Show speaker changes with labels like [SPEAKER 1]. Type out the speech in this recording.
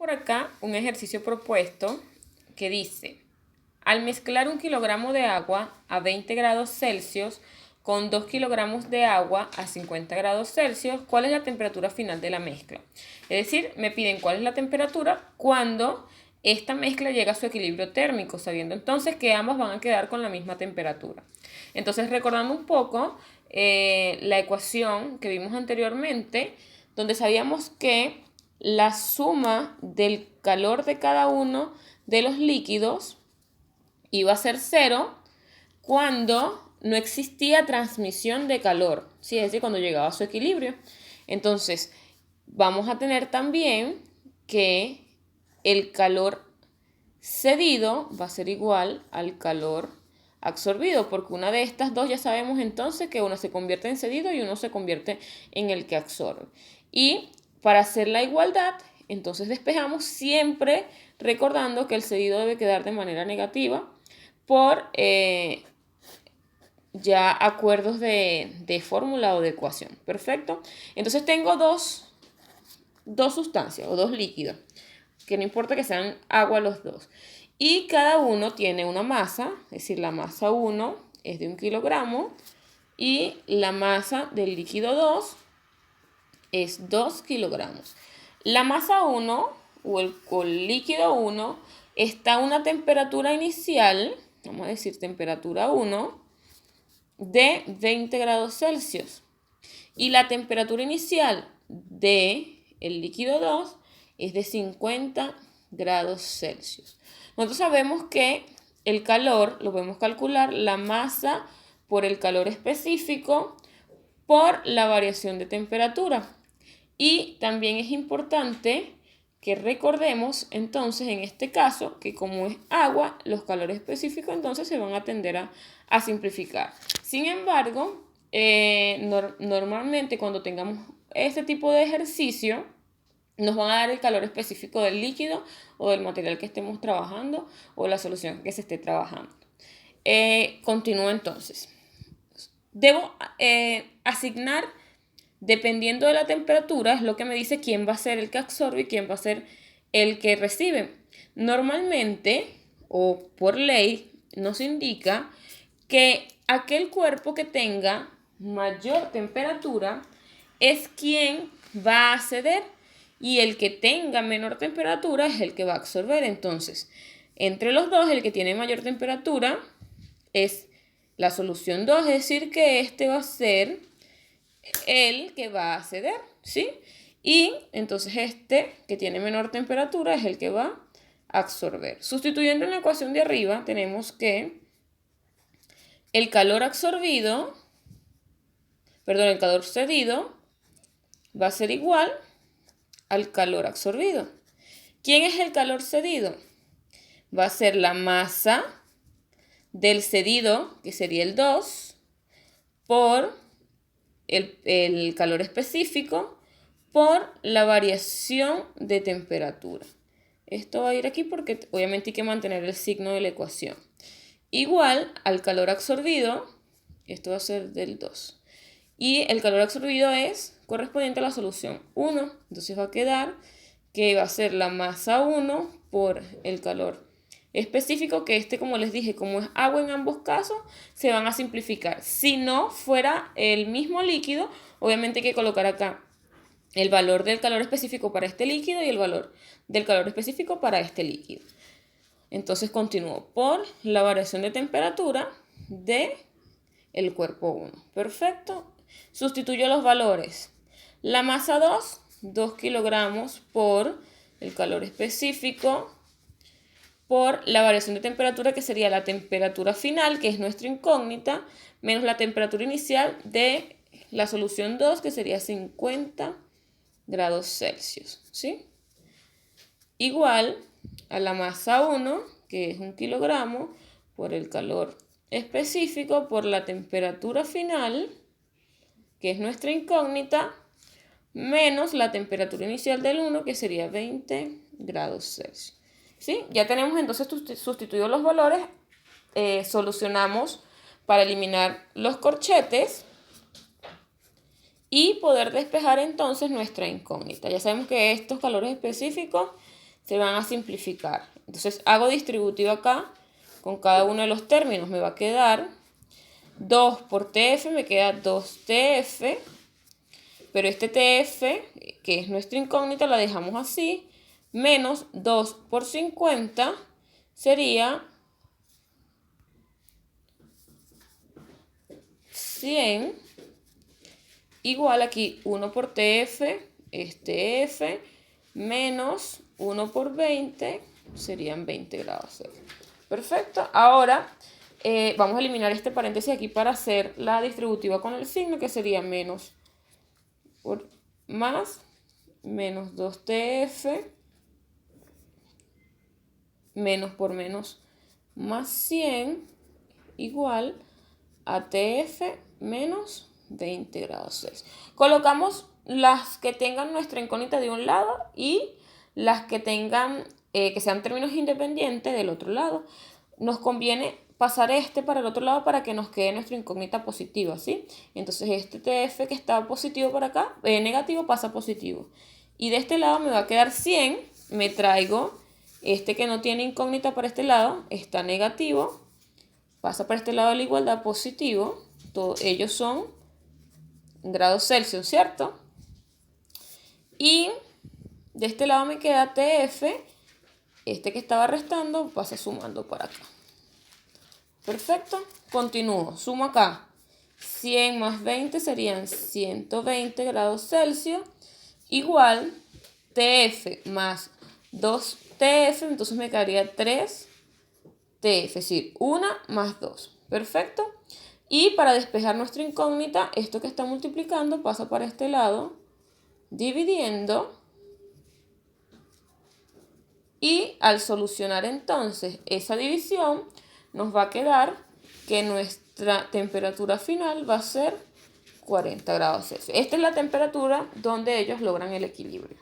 [SPEAKER 1] por acá un ejercicio propuesto que dice, al mezclar 1 kilogramo de agua a 20 grados Celsius con 2 kilogramos de agua a 50 grados Celsius, ¿cuál es la temperatura final de la mezcla? Es decir, me piden cuál es la temperatura cuando esta mezcla llega a su equilibrio térmico, sabiendo entonces que ambas van a quedar con la misma temperatura. Entonces, recordando un poco la ecuación que vimos anteriormente, donde sabíamos que la suma del calor de cada uno de los líquidos iba a ser 0 cuando no existía transmisión de calor, ¿sí? Es decir, cuando llegaba a su equilibrio. Entonces, vamos a tener también que el calor cedido va a ser igual al calor absorbido, porque una de estas dos ya sabemos entonces que uno se convierte en cedido y uno se convierte en el que absorbe. Y para hacer la igualdad, entonces despejamos siempre recordando que el cedido debe quedar de manera negativa por ya acuerdos de fórmula o de ecuación. Perfecto. Entonces tengo dos sustancias o dos líquidos, que no importa que sean agua los dos. Y cada uno tiene una masa, es decir, la masa 1 es de 1 kilogramo y la masa del líquido 2 es 2 kilogramos. La masa 1 o el líquido 1 está a una temperatura inicial, vamos a decir temperatura 1, de 20 grados Celsius. Y la temperatura inicial del líquido 2 es de 50 grados Celsius. Nosotros sabemos que el calor lo podemos calcular la masa por el calor específico por la variación de temperatura. Y también es importante que recordemos entonces en este caso que como es agua, los calores específicos entonces se van a tender a simplificar. Sin embargo, normalmente cuando tengamos este tipo de ejercicio, nos van a dar el calor específico del líquido o del material que estemos trabajando o la solución que se esté trabajando. Continúo entonces. Debo asignar, dependiendo de la temperatura, es lo que me dice quién va a ser el que absorbe y quién va a ser el que recibe. Normalmente, o por ley, nos indica que aquel cuerpo que tenga mayor temperatura es quien va a ceder y el que tenga menor temperatura es el que va a absorber. Entonces, entre los dos, el que tiene mayor temperatura es la solución 2, es decir, que este va a ser el que va a ceder, ¿sí? Y entonces este que tiene menor temperatura es el que va a absorber. Sustituyendo en la ecuación de arriba, tenemos que el calor cedido va a ser igual al calor absorbido. ¿Quién es el calor cedido? Va a ser la masa del cedido, que sería el 2, por el calor específico, por la variación de temperatura. Esto va a ir aquí porque obviamente hay que mantener el signo de la ecuación. Igual al calor absorbido, esto va a ser del 2. Y el calor absorbido es correspondiente a la solución 1. Entonces va a quedar que va a ser la masa 1 por el calor específico, que como les dije, como es agua en ambos casos, se van a simplificar. Si no fuera el mismo líquido, obviamente hay que colocar acá el valor del calor específico para este líquido y el valor del calor específico para este líquido. Entonces continúo por la variación de temperatura del cuerpo 1. Perfecto. Sustituyo los valores. La masa 2 kilogramos por el calor específico, por la variación de temperatura, que sería la temperatura final, que es nuestra incógnita, menos la temperatura inicial de la solución 2, que sería 50 grados Celsius, ¿sí? Igual a la masa 1, que es 1 kilogramo, por el calor específico, por la temperatura final, que es nuestra incógnita, menos la temperatura inicial del 1, que sería 20 grados Celsius. ¿Sí? Ya tenemos entonces sustituidos los valores, solucionamos para eliminar los corchetes y poder despejar entonces nuestra incógnita. Ya sabemos que estos calores específicos se van a simplificar. Entonces hago distributivo acá con cada uno de los términos. Me va a quedar 2 por TF, me queda 2TF. Pero este TF, que es nuestra incógnita, la dejamos así. Menos 2 por 50 sería 100. Igual aquí 1 por TF es TF. Menos 1 por 20 serían 20 grados Celsius. Perfecto. Ahora vamos a eliminar este paréntesis aquí para hacer la distributiva con el signo, que sería menos por más menos 2TF menos por menos más 100 igual a TF menos 20 grados Celsius. Colocamos las que tengan nuestra incógnita de un lado y las que tengan que sean términos independientes del otro lado. Nos conviene pasar este para el otro lado para que nos quede nuestra incógnita positiva, ¿sí? Entonces este TF que está positivo para acá, negativo, pasa a positivo. Y de este lado me va a quedar 100, me traigo este que no tiene incógnita para este lado, está negativo, pasa para este lado de la igualdad, positivo. Todos ellos son grados Celsius, ¿cierto? Y de este lado me queda TF, este que estaba restando pasa sumando para acá. Perfecto, continúo, sumo acá. 100 más 20 serían 120 grados Celsius, igual TF más 2TF, entonces me quedaría 3TF, es decir, 1 más 2. Perfecto. Y para despejar nuestra incógnita, esto que está multiplicando pasa para este lado, dividiendo. Y al solucionar entonces esa división, nos va a quedar que nuestra temperatura final va a ser 40 grados Celsius. Esta es la temperatura donde ellos logran el equilibrio.